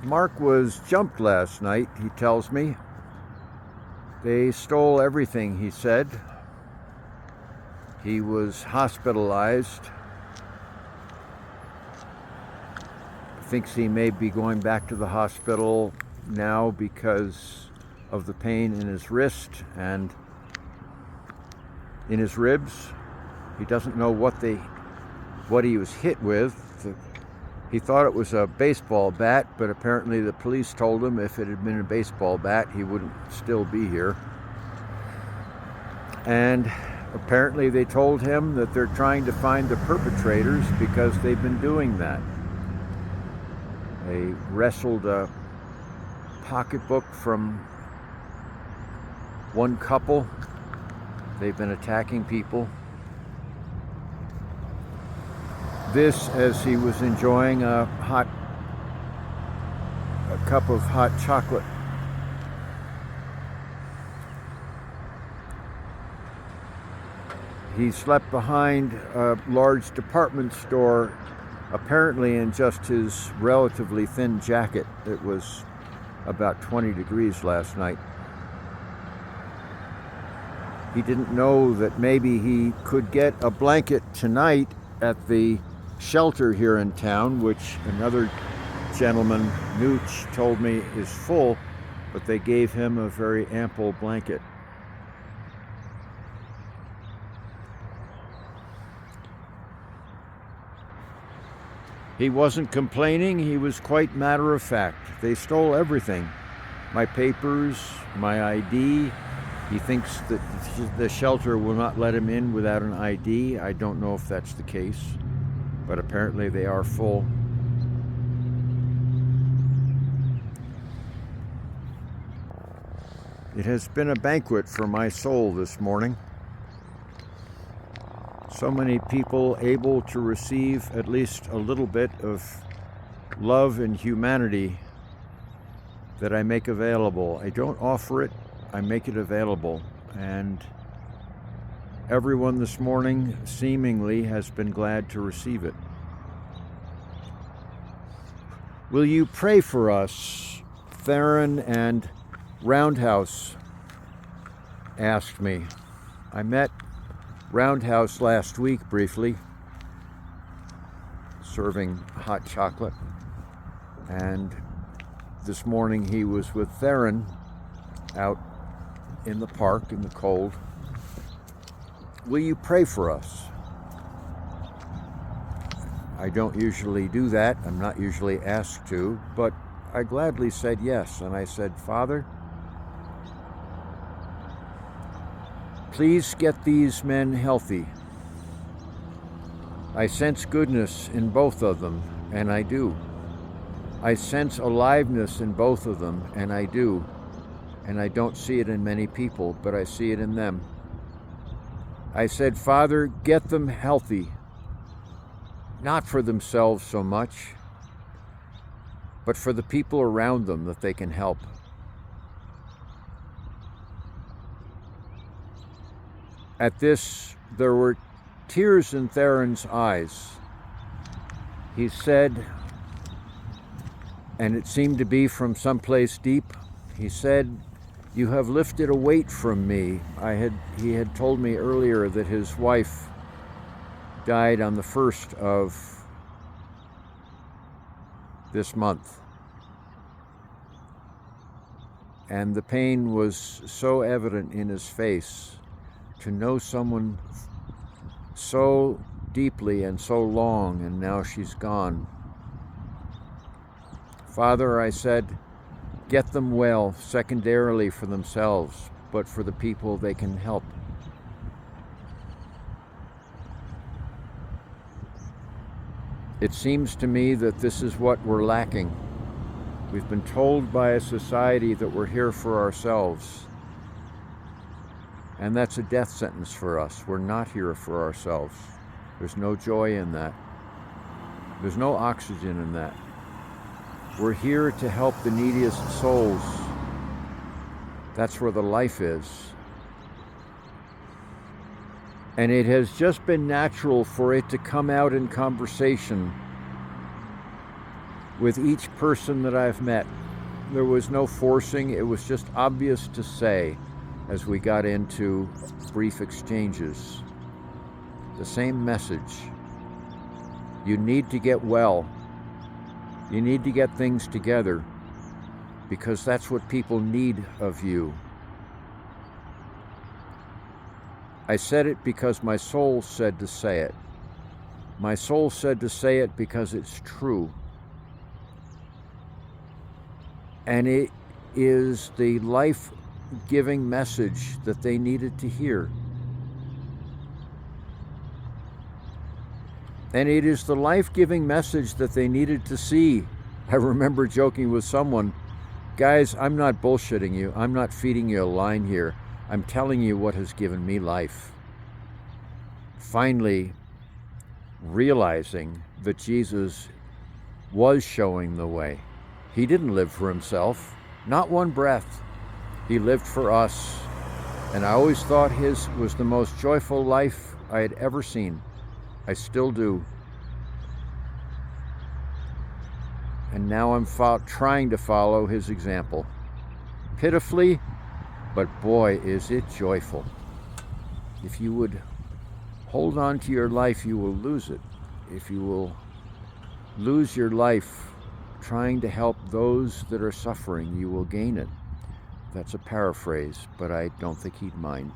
Mark was jumped last night, he tells me. They stole everything, he said. He was hospitalized. Thinks he may be going back to the hospital now because of the pain in his wrist and in his ribs. He doesn't know what he was hit with. He thought it was a baseball bat, but apparently the police told him if it had been a baseball bat, he wouldn't still be here. And apparently they told him that they're trying to find the perpetrators because they've been doing that. They wrestled a pocketbook from one couple. They've been attacking people. This as he was enjoying a cup of hot chocolate. He slept behind a large department store, apparently in just his relatively thin jacket. It was about 20 degrees last night. He didn't know that maybe he could get a blanket tonight at the shelter here in town, which another gentleman, Nooch, told me is full, but they gave him a very ample blanket. He wasn't complaining, he was quite matter of fact. They stole everything. My papers, my ID. He thinks that the shelter will not let him in without an ID. I don't know if that's the case, but apparently they are full. It has been a banquet for my soul this morning. So many people able to receive at least a little bit of love and humanity that I make available. I don't offer it, I make it available. And everyone this morning seemingly has been glad to receive it. Will you pray for us? Theron and Roundhouse asked me. I met Roundhouse last week briefly, serving hot chocolate, and this morning he was with Theron out in the park in the cold. Will you pray for us? I don't usually do that. I'm not usually asked to, but I gladly said yes. And I said, Father, please get these men healthy. I sense goodness in both of them, and I do. I sense aliveness in both of them, and I do. And I don't see it in many people, but I see it in them. I said, Father, get them healthy. Not for themselves so much, but for the people around them that they can help. At this, there were tears in Theron's eyes. He said, and it seemed to be from someplace deep, he said, you have lifted a weight from me. He had told me earlier that his wife died on the 1st of this month. And the pain was so evident in his face to know someone so deeply and so long, and now she's gone. Father, I said, get them well, secondarily for themselves, but for the people they can help. It seems to me that this is what we're lacking. We've been told by a society that we're here for ourselves. And that's a death sentence for us. We're not here for ourselves. There's no joy in that. There's no oxygen in that. We're here to help the neediest souls. That's where the life is. And it has just been natural for it to come out in conversation with each person that I've met. There was no forcing. It was just obvious to say as we got into brief exchanges. The same message. You need to get well. You need to get things together because that's what people need of you. I said it because my soul said to say it. My soul said to say it because it's true. And it is the life-giving message that they needed to hear. And it is the life-giving message that they needed to see. I remember joking with someone, guys, I'm not bullshitting you. I'm not feeding you a line here. I'm telling you what has given me life. Finally, realizing that Jesus was showing the way. He didn't live for himself, not one breath. He lived for us. And I always thought his was the most joyful life I had ever seen. I still do. And now I'm trying to follow his example. Pitifully, but boy, is it joyful. If you would hold on to your life, you will lose it. If you will lose your life trying to help those that are suffering, you will gain it. That's a paraphrase, but I don't think he'd mind.